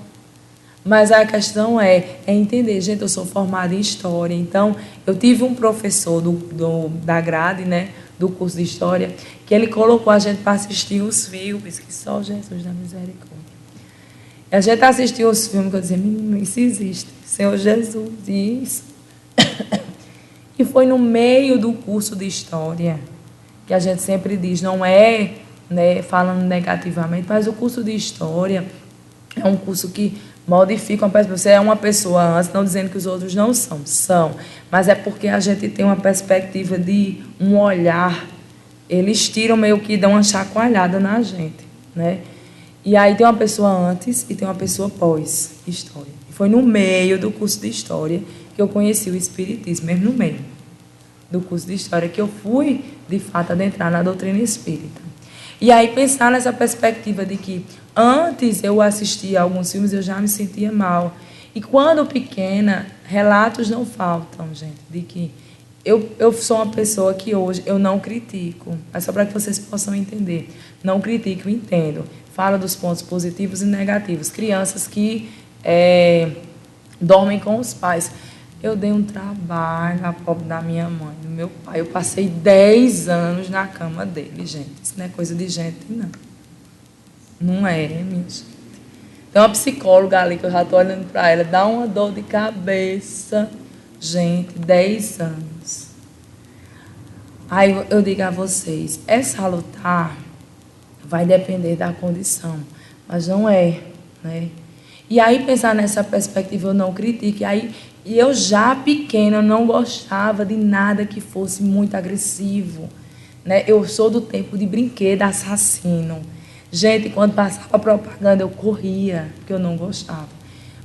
Mas a questão é entender, gente, eu sou formada em História, então eu tive um professor da grade, né, do curso de História, que ele colocou a gente para assistir os filmes, que só Jesus da misericórdia. E a gente assistiu os filmes, que eu dizia, menino, isso existe, Senhor Jesus, isso. E foi no meio do curso de História, que a gente sempre diz, não é, né, falando negativamente, mas o curso de História é um curso que modifica uma pessoa. Você é uma pessoa antes, não dizendo que os outros não são, mas é porque a gente tem uma perspectiva de um olhar, eles tiram meio que dão uma chacoalhada na gente, né? E aí tem uma pessoa antes e tem uma pessoa pós História. E foi no meio do curso de História que eu conheci o Espiritismo, mesmo no meio do curso de História, que eu fui, de fato, adentrar na doutrina espírita. E aí pensar nessa perspectiva de que antes eu assistia a alguns filmes, eu já me sentia mal. E quando pequena, relatos não faltam, gente, de que eu sou uma pessoa que hoje eu não critico. É só para que vocês possam entender. Não critico, entendo. Falo dos pontos positivos e negativos. Crianças que dormem com os pais. Eu dei um trabalho à pobre da minha mãe, do meu pai. Eu passei 10 anos na cama dele, gente. Isso não é coisa de gente, não. Não é, minha gente. Tem uma psicóloga ali que eu já estou olhando para ela. Dá uma dor de cabeça. Gente, 10 anos. Aí eu digo a vocês, é salutar, vai depender da condição. Mas não é, né? E aí pensar nessa perspectiva, eu não critico. E eu já pequena, eu não gostava de nada que fosse muito agressivo, né? Eu sou do tempo de brinquedo assassino. Gente, quando passava propaganda, eu corria, porque eu não gostava.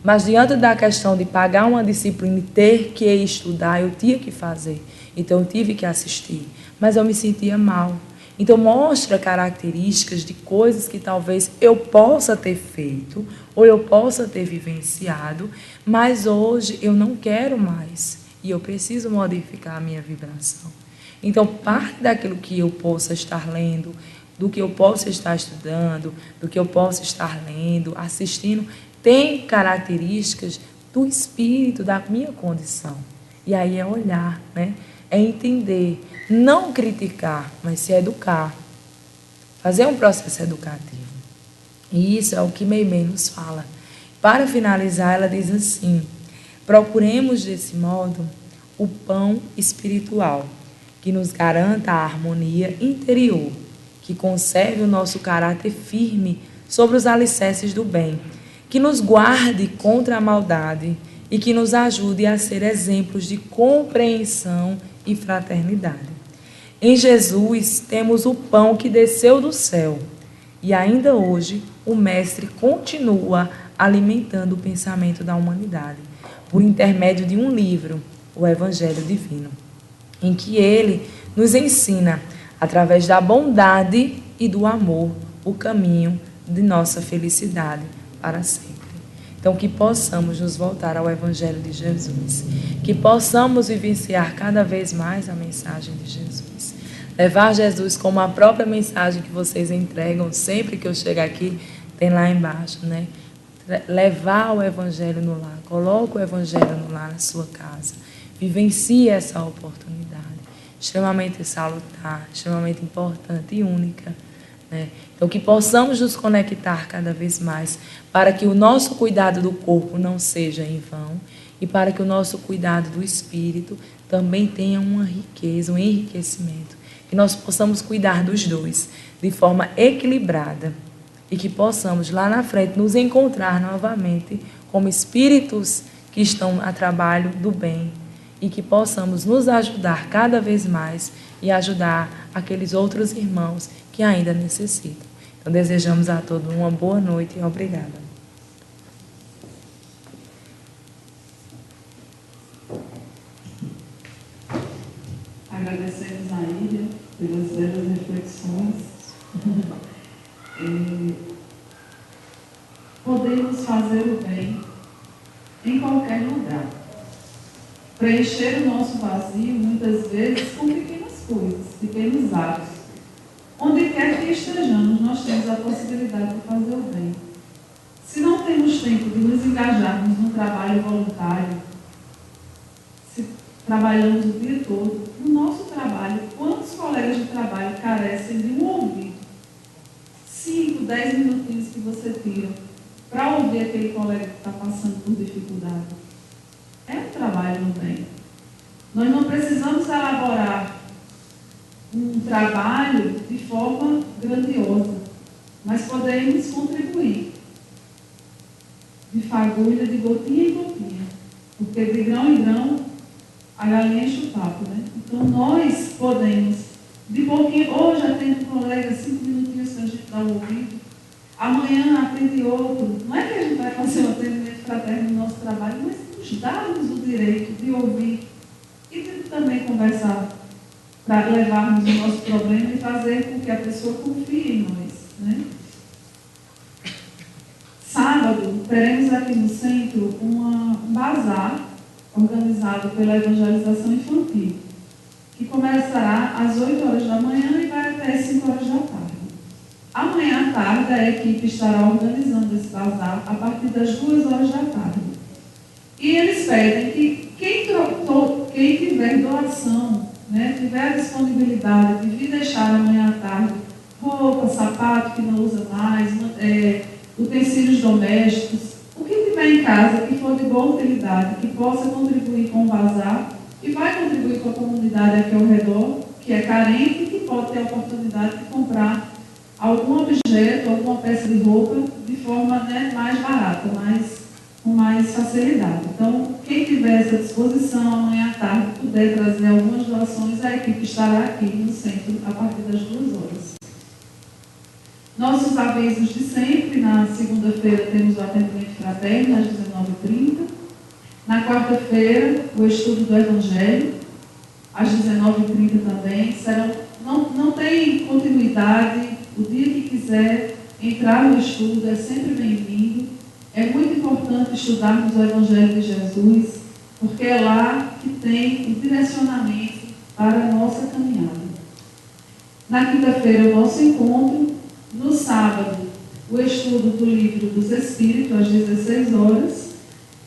Mas diante da questão de pagar uma disciplina e ter que estudar, eu tinha que fazer. Então, eu tive que assistir. Mas eu me sentia mal. Então, mostra características de coisas que talvez eu possa ter feito ou eu possa ter vivenciado, mas hoje eu não quero mais e eu preciso modificar a minha vibração. Então, parte daquilo que eu possa estar lendo, do que eu possa estar estudando, do que eu possa estar lendo, assistindo, tem características do espírito, da minha condição. E aí é olhar, né? É entender, não criticar, mas se educar. Fazer um processo educativo. E isso é o que Meimei nos fala. Para finalizar, ela diz assim, procuremos desse modo o pão espiritual, que nos garanta a harmonia interior, que conserve o nosso caráter firme sobre os alicerces do bem, que nos guarde contra a maldade e que nos ajude a ser exemplos de compreensão e fraternidade. Em Jesus temos o pão que desceu do céu e ainda hoje o Mestre continua alimentando o pensamento da humanidade por intermédio de um livro, o Evangelho Divino, em que ele nos ensina, através da bondade e do amor, o caminho de nossa felicidade para sempre. Então, que possamos nos voltar ao Evangelho de Jesus, que possamos vivenciar cada vez mais a mensagem de Jesus. Levar Jesus como a própria mensagem que vocês entregam sempre que eu chego aqui, tem lá embaixo, né? Levar o Evangelho no lar, coloca o Evangelho no lar na sua casa, vivencie essa oportunidade, extremamente salutar, extremamente importante e única, né? Então, que possamos nos conectar cada vez mais para que o nosso cuidado do corpo não seja em vão e para que o nosso cuidado do espírito também tenha uma riqueza, um enriquecimento. Que nós possamos cuidar dos dois de forma equilibrada e que possamos lá na frente nos encontrar novamente como espíritos que estão a trabalho do bem e que possamos nos ajudar cada vez mais e ajudar aqueles outros irmãos que ainda necessitam. Então, desejamos a todos uma boa noite e obrigada. Agradecemos a Ilha pelas belas reflexões. Podemos fazer o bem em qualquer lugar. Preencher o nosso vazio, muitas vezes, com pequenas coisas, pequenos atos. Onde quer que estejamos, nós temos a possibilidade de fazer o bem. Se não temos tempo de nos engajarmos num trabalho voluntário, se trabalhamos o dia todo, no nosso trabalho, quantos colegas de trabalho carecem de um ouvido? 5, 10 minutinhos que você tira para ouvir aquele colega que está passando por dificuldade. É um trabalho no bem. Nós não precisamos elaborar um trabalho de forma grandiosa, mas podemos contribuir de fagulha, de gotinha em gotinha, porque de grão em grão a galinha enche o papo, né? Então nós podemos, de pouquinho, hoje atende um colega 5 minutinhos que a gente dá o ouvido, amanhã atende outro. Não é que a gente vai fazer um atendimento fraterno no nosso trabalho, mas nos darmos o direito de ouvir e de também conversar para levarmos o nosso problema e fazer com que a pessoa confie em nós, né? Sábado, teremos aqui no centro um bazar organizado pela Evangelização Infantil, que começará às 8 horas da manhã e vai até às 5 horas da tarde. Amanhã à tarde, a equipe estará organizando esse bazar a partir das 2 horas da tarde. E eles pedem que quem tiver doação, né, tiver disponibilidade de vir deixar amanhã à tarde roupa, sapato que não usa mais, utensílios domésticos, o que tiver em casa que for de boa utilidade, que possa contribuir com o bazar e vai contribuir com a comunidade aqui ao redor, que é carente e que pode ter a oportunidade de comprar algum objeto, alguma peça de roupa de forma, né, mais barata, com mais facilidade. Então, quem tiver essa disposição amanhã à tarde, puder trazer algumas doações, a equipe estará aqui no centro a partir das 2 horas. Nossos avisos de sempre: na segunda-feira temos o atendimento fraterno às 19h30. Na quarta-feira, o estudo do Evangelho, às 19h30 também. Não tem continuidade, o dia que quiser entrar no estudo é sempre bem-vindo. É muito importante estudarmos o Evangelho de Jesus, porque é lá que tem o direcionamento para a nossa caminhada. Na quinta-feira, o nosso encontro. No sábado, o estudo do Livro dos Espíritos, às 16 horas.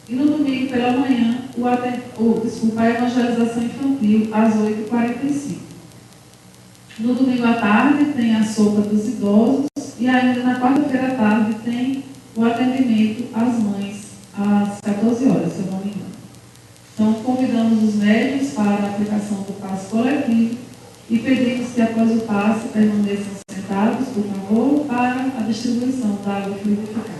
E no domingo, pela manhã, a Evangelização Infantil, às 8h45. No domingo à tarde, tem a sopa dos idosos. E ainda na quarta-feira à tarde, tem o atendimento às mães, às 14 horas, se eu não me engano. Então, convidamos os médios para a aplicação do passe coletivo e pedimos que, após o passe, permaneçam sentados, por favor, para a distribuição da água fluidificada.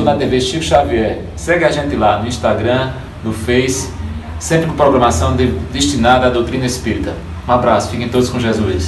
Na TV Chico Xavier. Segue a gente lá no Instagram, no Face, sempre com programação destinada à doutrina espírita. Um abraço, fiquem todos com Jesus.